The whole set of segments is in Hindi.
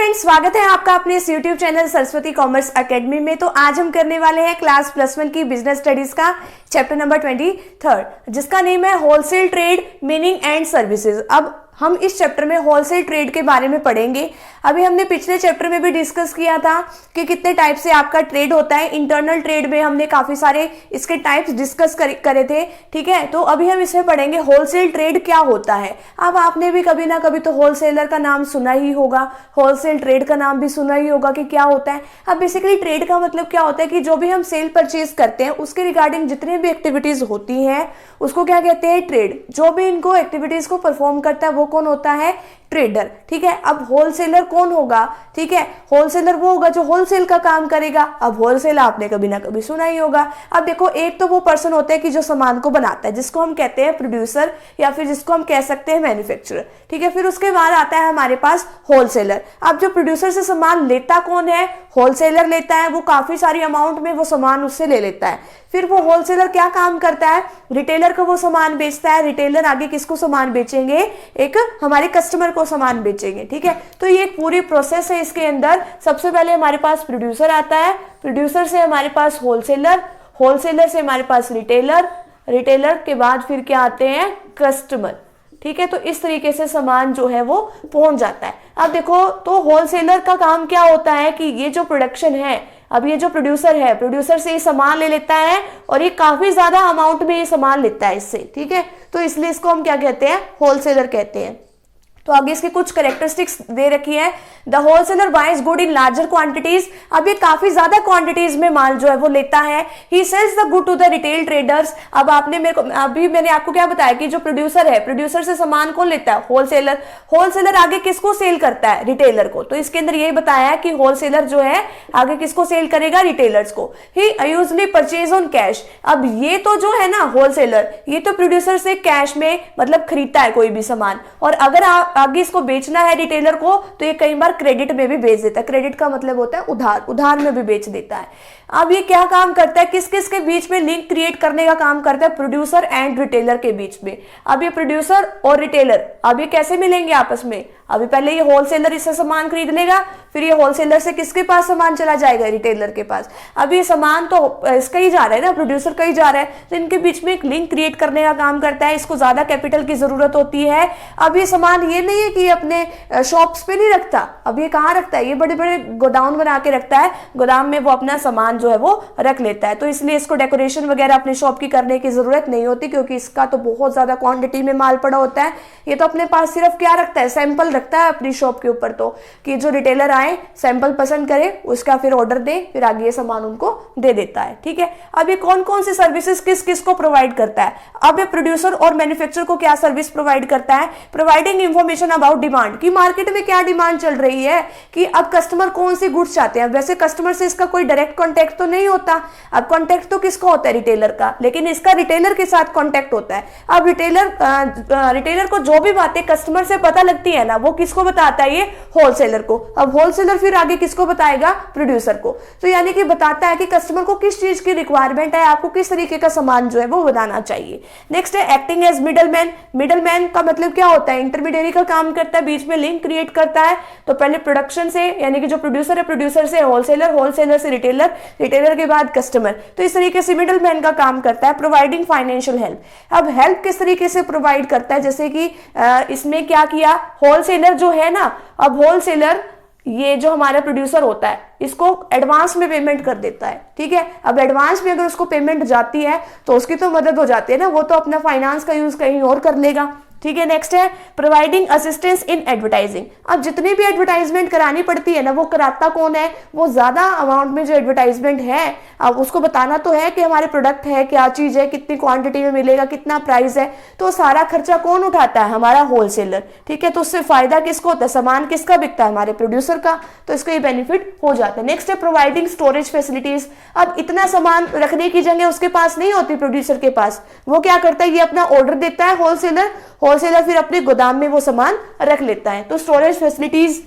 फ्रेंड्स, स्वागत है आपका अपने इस YouTube channel Saraswati commerce academy में। तो आज हम करने वाले हैं क्लास +1 की बिजनेस स्टडीज का चैप्टर नंबर 23, जिसका नेम है wholesale trade meaning and services. अब हम इस चैप्टर में होलसेल ट्रेड के बारे में पढ़ेंगे। अभी हमने पिछले चैप्टर में भी डिस्कस किया था कि कितने टाइप से आपका ट्रेड होता है। इंटरनल ट्रेड में हमने काफी सारे इसके टाइप्स डिस्कस करे थे, ठीक है। तो अभी हम इसमें पढ़ेंगे होलसेल ट्रेड क्या होता है। अब आपने भी कभी ना कभी तो होलसेलर का नाम सुना ही होगा, होलसेल ट्रेड का नाम भी सुना ही होगा कि क्या होता है। अब बेसिकली ट्रेड का मतलब क्या होता है कि जो भी हम सेल परचेज करते हैं उसके रिगार्डिंग जितने भी एक्टिविटीज होती हैं उसको क्या कहते हैं, ट्रेड। जो भी इनको एक्टिविटीज को परफॉर्म करता है वो कौन होता है, ट्रेडर, ठीक है। अब होलसेलर कौन होगा, ठीक है। होलसेलर वो होगा जो होलसेल का काम करेगा। अब होलसेल आपने कभी ना कभी सुना ही होगा। अब देखो, एक तो वो पर्सन होता है कि जो सामान को बनाता है, जिसको हम कहते हैं प्रोड्यूसर या फिर जिसको हम कह सकते हैं मैन्युफैक्चरर, ठीक है। फिर उसके बाद आता है हमारे पास होलसेलर। अब जो प्रोड्यूसर से सामान लेता कौन है, होलसेलर लेता है। वो काफी सारी अमाउंट में वो सामान उससे ले लेता है। फिर वो होलसेलर क्या काम करता है, रिटेलर को वो सामान बेचता है। रिटेलर आगे किसको सामान बेचेंगे, एक हमारे कस्टमर को सामान बेचेंगे, ठीक है। तो ये एक पूरी प्रोसेस है। इसके अंदर सबसे पहले हमारे पास प्रोड्यूसर आता है, प्रोड्यूसर से हमारे पास होलसेलर, होलसेलर से हमारे पास रिटेलर, रिटेलर के बाद फिर क्या आते हैं, कस्टमर, ठीक है। तो इस तरीके से सामान जो है वो पहुंच जाता है। अब देखो, तो होलसेलर का काम क्या होता है कि ये जो प्रोडक्शन है, अब ये जो प्रोड्यूसर है, प्रोड्यूसर से ये सामान ले लेता है और ये काफी ज्यादा अमाउंट में ये सामान लेता है इससे, ठीक है। तो इसलिए इसको हम क्या कहते हैं, होलसेलर कहते हैं। तो आगे इसकी कुछ कैरेक्टरिस्टिक्स दे रखी है। The wholesaler buys goods in larger quantities. अब ये काफी ज्यादा क्वांटिटीज में माल जो है वो लेता है। ही sells the good to the retail traders. अब आपने मैंने आपको क्या बताया कि जो प्रोड्यूसर है, प्रोड्यूसर से सामान कौन लेता है, होलसेलर। होलसेलर आगे किसको सेल करता है, रिटेलर को। तो इसके अंदर यही बताया है कि होलसेलर जो है आगे किसको सेल करेगा, रिटेलर्स को। ही यूजुअली परचेज ऑन कैश। अब ये तो जो है ना होलसेलर, ये तो प्रोड्यूसर से कैश में मतलब खरीदता है कोई भी सामान, और अगर आगे इसको बेचना है रिटेलर को तो ये कई बार क्रेडिट में भी बेच देता है। क्रेडिट का मतलब होता है उधार, उधार में भी बेच देता है। अब ये क्या काम करता है, किस किस के बीच में लिंक क्रिएट करने का काम करता है, प्रोड्यूसर एंड रिटेलर के बीच में। अब ये प्रोड्यूसर और रिटेलर अब ये कैसे मिलेंगे आपस में, अभी पहले ये होलसेलर इससे सामान खरीद लेगा, फिर ये होलसेलर से किसके पास सामान चला जाएगा, रिटेलर के पास। अब ये सामान तो इसका ही जा रहा है ना, प्रोड्यूसर का ही जा रहा है, तो इनके बीच में एक लिंक क्रिएट करने का काम करता है। इसको ज्यादा कैपिटल की जरूरत होती है। अब ये सामान ये नहीं है कि अपने शॉप्स पे नहीं रखता, अब ये कहाँ रखता है, ये बड़े बड़े गोदाम बना के रखता है। गोदाम में वो अपना सामान जो है वो रख लेता है। तो इसलिए इसको डेकोरेशन वगैरह अपने शॉप की करने की जरूरत नहीं होती, क्योंकि इसका तो बहुत ज्यादा क्वांटिटी में माल पड़ा होता है। ये तो अपने पास सिर्फ क्या रखता है, सैंपल रखता है अपनी शॉप के ऊपर, तो कि जो रिटेलर आए सैंपल पसंद करे, उसका फिर ऑर्डर दे, फिर आगे ये सामान उनको दे देता है, ठीक है। अब ये कौन कौन सी सर्विसेज किस किस को प्रोवाइड करता है। अब ये प्रोड्यूसर और मैन्युफैक्चरर को क्या सर्विस प्रोवाइड करता है, प्रोवाइडिंग इंफॉर्मेशन अबाउट डिमांड, कि मार्केट में क्या डिमांड चल रही है, कि अब कस्टमर कौन सी गुड्स चाहते हैं। वैसे कस्टमर से इसका कोई डायरेक्ट कॉन्टेक्ट तो नहीं होता। अब कॉन्टेक्ट तो किसका होता है, रिटेलर का, लेकिन इसका रिटेलर के साथ कॉन्टेक्ट होता है। अब रिटेलर को जो भी बातें कस्टमर से पता लगती है ना, वो किसको बताता है, ये होलसेलर को। अब होलसेलर फिर आगे किसको बताएगा, प्रोड्यूसर को। तो यानी कि बताता है कि कस्टमर को किस चीज की रिक्वायरमेंट है, आपको किस तरीके का सामान जो है वो बनाना चाहिए। नेक्स्ट है एक्टिंग एज मिडलमैन। मिडलमैन का मतलब क्या होता है, इंटरमीडिएरी का काम करता है, बीच में लिंक क्रिएट करता है। तो पहले प्रोडक्शन से, यानी कि जो प्रोड्यूसर है, प्रोड्यूसर से होलसेलर, होलसेलर से रिटेलर, रिटेलर के बाद कस्टमर। तो इस तरीके से मिडलमैन का काम करता है। Providing financial help. अब हेल्प किस तरीके से प्रोवाइड करता है, जैसे कि इसमें क्या किया, होलसेलर जो है ना, अब होलसेलर ये जो हमारा प्रोड्यूसर होता है इसको एडवांस में पेमेंट कर देता है, ठीक है। अब एडवांस में अगर उसको पेमेंट जाती है तो उसकी तो मदद हो जाती है ना, वो तो अपना फाइनेंस का यूज कहीं और कर लेगा, ठीक है। नेक्स्ट है प्रोवाइडिंग असिस्टेंस इन एडवर्टाइजिंग। अब जितनी भी एडवर्टाइजमेंट करानी पड़ती है ना, वो कराता कौन है, वो ज्यादा अमाउंट में जो एडवर्टाइजमेंट है, अब उसको बताना तो है कि हमारे प्रोडक्ट है, क्या चीज है, कितनी क्वांटिटी में मिलेगा, कितना प्राइस है। तो सारा खर्चा कौन उठाता है, हमारा होलसेलर, ठीक है। तो उससे फायदा किसको होता है, सामान किसका बिकता है, हमारे प्रोड्यूसर का। तो इसका ये बेनिफिट हो जाता है। नेक्स्ट है प्रोवाइडिंग स्टोरेज फैसिलिटीज। अब इतना सामान रखने की जगह उसके पास नहीं होती, प्रोड्यूसर के पास। वो क्या करता है, ये अपना ऑर्डर देता है होलसेलर, होलसेलर फिर अपने गोदाम में वो सामान रख लेता है। तो स्टोरेज फैसिलिटीज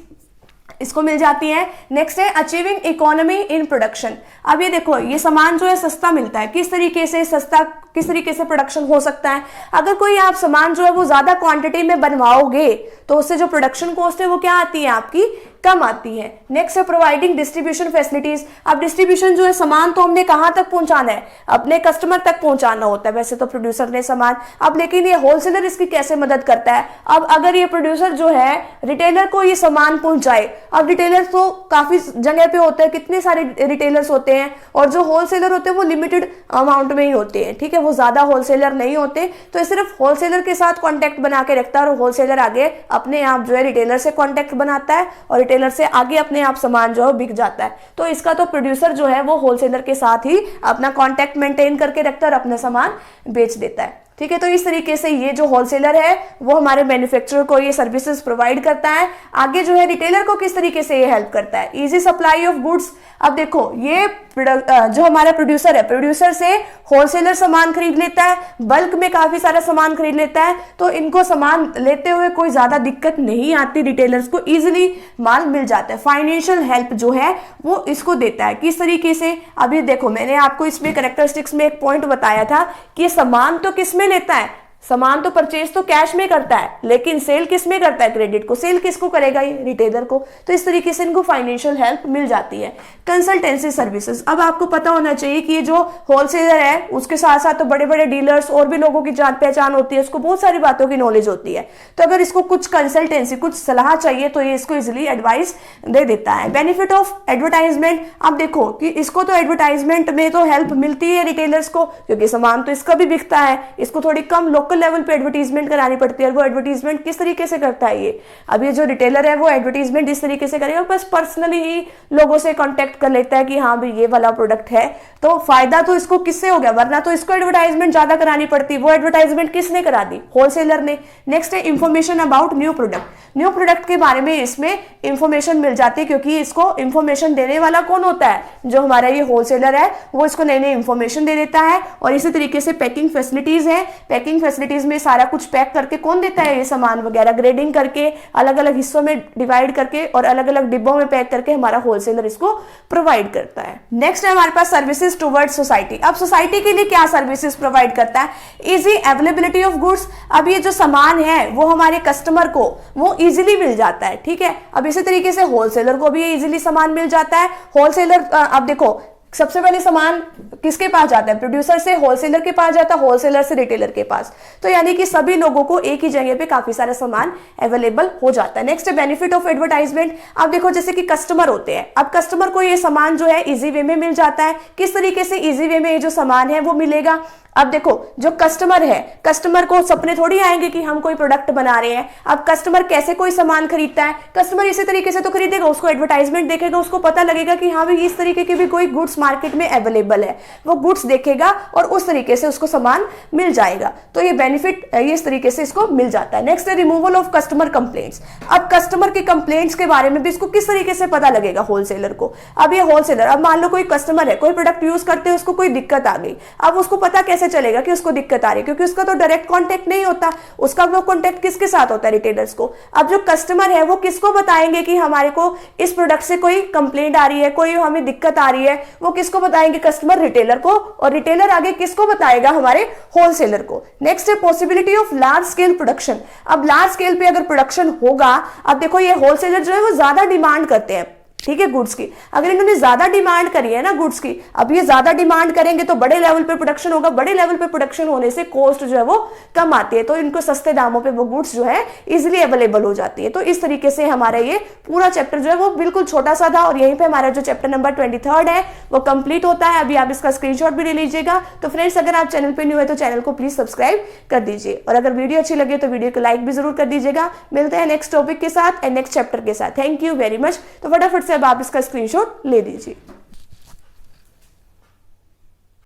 इसको मिल जाती है। नेक्स्ट है अचीविंग इकोनॉमी इन प्रोडक्शन। अब ये देखो, ये सामान जो है सस्ता मिलता है। किस तरीके से सस्ता, किस तरीके से प्रोडक्शन हो सकता है, अगर कोई आप सामान जो है वो ज्यादा क्वांटिटी में बनवाओगे तो उससे जो प्रोडक्शन कॉस्ट है वो क्या आती है आपकी, कम आती है। नेक्स्ट है प्रोवाइडिंग डिस्ट्रीब्यूशन फैसिलिटीज। अब डिस्ट्रीब्यूशन जो है, सामान तो हमने कहाँ तक पहुंचाना है, अपने कस्टमर तक पहुंचाना होता है वैसे तो प्रोड्यूसर ने सामान। अब लेकिन ये होलसेलर इसकी कैसे मदद करता है। अब अगर ये प्रोड्यूसर जो है रिटेलर को ये सामान पहुंचाए, अब रिटेलर तो काफी जगह पे होते हैं, कितने सारे रिटेलर्स होते हैं, और जो होलसेलर होते हैं वो लिमिटेड अमाउंट में ही होते हैं, ठीक है, वो ज्यादा होलसेलर नहीं होते। तो ये सिर्फ होलसेलर के साथ कॉन्टेक्ट बना के रखता है और होलसेलर आगे अपने आप जो है रिटेलर से कॉन्टेक्ट बनाता है और रिटेलर से आगे अपने आप सामान जो है बिक जाता है। तो इसका तो प्रोड्यूसर जो है वो होलसेलर के साथ ही अपना कॉन्टेक्ट मेंटेन करके रखता है और अपना सामान बेच देता है, ठीक है। तो इस तरीके से ये जो होलसेलर है वो हमारे मैन्युफैक्चरर को ये सर्विसेज प्रोवाइड करता है। आगे जो है रिटेलर को किस तरीके से ये हेल्प करता है, इजी सप्लाई ऑफ गुड्स। अब देखो ये जो हमारा प्रोड्यूसर है, प्रोड्यूसर से होलसेलर सामान खरीद लेता है, बल्क में काफी सारा सामान खरीद लेता है, तो इनको सामान लेते हुए कोई ज्यादा दिक्कत नहीं आती, रिटेलर्स को इजीली माल मिल जाता है। फाइनेंशियल हेल्प जो है वो इसको देता है, किस तरीके से। अभी देखो मैंने आपको इसमें कैरेक्टरिस्टिक्स में एक पॉइंट बताया था कि सामान तो किस में लेता है, सामान तो परचेज तो कैश में करता है, लेकिन सेल किस में करता है, क्रेडिट को। सेल किसको करेगा, ये रिटेलर को। तो इस तरीके से इनको फाइनेंशियल हेल्प मिल जाती है। Consultancy services. अब आपको पता होना चाहिए कि ये जो होलसेलर है उसके साथ साथ तो बड़े बड़े डीलर्स और भी लोगों की जान पहचान होती है, उसको बहुत सारी बातों की नॉलेज होती है। तो अगर इसको कुछ कंसल्टेंसी, कुछ सलाह चाहिए तो ये इसको इजिली एडवाइस दे देता है। Benefit of advertisement. अब देखो कि इसको तो एडवर्टाइजमेंट में तो हेल्प मिलती है रिटेलर्स को, क्योंकि सामान तो इसका भी बिकता है, इसको थोड़ी कम लोकल लेवल पे एडवर्टीजमेंट करानी पड़ती है। वो एडवर्टीजमेंट किस तरीके से करता है ये, अब ये जो रिटेलर है वो एडवर्टीजमेंट इस तरीके से करेगा, बस पर्सनली ही लोगों से कांटेक्ट कर लेता है कि हाँ भाई ये वाला प्रोडक्ट है। तो फायदा तो इसको किससे हो गया, वरना तो इसको एडवर्टाइजमेंट ज्यादा करानी पड़ती। वो एडवर्टाइजमेंट किसने करा दी, होलसेलर ने। नेक्स्ट है information about new product. New product के बारे में इसमें इंफॉर्मेशन मिल जाती है, क्योंकि इसको इंफॉर्मेशन देने वाला कौन होता है, जो हमारा ये होलसेलर है वो इसको नई नई इंफॉर्मेशन दे देता है। और इसी तरीके से पैकिंग फैसिलिटीज है, पैकिंग फैसिलिटीज में सारा कुछ पैक करके कौन देता है, ये सामान वगैरह ग्रेडिंग करके अलग अलग हिस्सों में डिवाइड करके और अलग अलग डिब्बों में पैक करके हमारा होलसेलर इसको प्रोवाइड करता है। नेक्स्ट है हमारे पास सर्विसेज टुवर्ड्स सोसाइटी। अब सोसाइटी के लिए क्या सर्विसेज प्रोवाइड करता है, इजी अवेलेबिलिटी ऑफ गुड्स। अब ये जो सामान है वो हमारे कस्टमर को वो इजीली मिल जाता है, ठीक है। अब इसी तरीके से होलसेलर को भी इजीली सामान मिल जाता है। होलसेलर अब देखो सबसे पहले सामान किसके पास जाता है, प्रोड्यूसर से होलसेलर के पास जाता है, होलसेलर से रिटेलर के पास। तो यानी कि सभी लोगों को एक ही जगह पे काफी सारा सामान अवेलेबल हो जाता है। नेक्स्ट है बेनिफिट ऑफ एडवर्टाइजमेंट। अब देखो जैसे कि कस्टमर होते हैं, अब कस्टमर को ये सामान जो है इजी वे में मिल जाता है। किस तरीके से इजी वे में ये जो सामान है वो मिलेगा। अब देखो जो कस्टमर है, कस्टमर को सपने थोड़ी आएंगे कि हम कोई प्रोडक्ट बना रहे हैं। अब कस्टमर कैसे कोई सामान खरीदता है, कस्टमर इसी तरीके से तो खरीदेगा, उसको एडवर्टाइजमेंट देखेगा, उसको पता लगेगा कि हाँ भाई इस तरीके के भी कोई गुड्स मार्केट में अवेलेबल है, वो गुड्स देखेगा और उस तरीके से उसको सामान मिल जाएगा। तो ये बेनिफिट ये इस तरीके से इसको मिल जाता है। नेक्स्ट है रिमूवल ऑफ कस्टमर कंप्लेंट्स। अब कस्टमर के कंप्लेंट्स के बारे में भी इसको किस तरीके से पता लगेगा होलसेलर को। अब ये होलसेलर, अब मान लो कोई कस्टमर है, कोई प्रोडक्ट यूज करते हैं, उसको कोई दिक्कत आ गई, अब उसको पता कैसे चलेगा कि उसको दिक्कत आ रही है, क्योंकि उसका तो डायरेक्ट कांटेक्ट नहीं होता, उसका वो कांटेक्ट किसके साथ होता है, रिटेलर्स को। अब जो कस्टमर है वो किसको बताएंगे कि हमारे को इस प्रोडक्ट से कोई कंप्लेंट आ रही है, कोई हमें दिक्कत आ रही है, वो किसको बताएंगे, कस्टमर रिटेलर को, और रिटेलर आगे किसको बताएगा, हमारे होलसेलर को। नेक्स्ट है possibility of large scale production. अब लार्ज स्केल पे अगर प्रोडक्शन होगा, अब देखो ये होलसेलर जो है वो ज्यादा डिमांड करते हैं, ठीक है, गुड्स की। अगर इन्होंने ज्यादा डिमांड करी है ना गुड्स की, अब ये ज्यादा डिमांड करेंगे तो बड़े लेवल पे प्रोडक्शन होगा, बड़े लेवल पे प्रोडक्शन होने से कॉस्ट जो है वो कम आती है, तो इनको सस्ते दामों पे वो गुड्स जो है इजीली अवेलेबल हो जाती है। तो इस तरीके से हमारा ये पूरा चैप्टर जो है वो बिल्कुल छोटा सा था, और यहीं पे हमारा जो चैप्टर नंबर 23 है वो कंप्लीट होता है। अभी आप इसका स्क्रीनशॉट भी ले लीजिएगा। तो फ्रेंड्स अगर आप चैनल पे न्यू है तो चैनल को प्लीज सब्सक्राइब कर दीजिए, और अगर वीडियो अच्छी लगे तो वीडियो को लाइक भी जरूर कर दीजिएगा। मिलते हैं नेक्स्ट टॉपिक के साथ एंड नेक्स्ट चैप्टर के साथ। Thank you very much. तो फटाफट से अब आप इसका स्क्रीनशॉट ले लीजिए।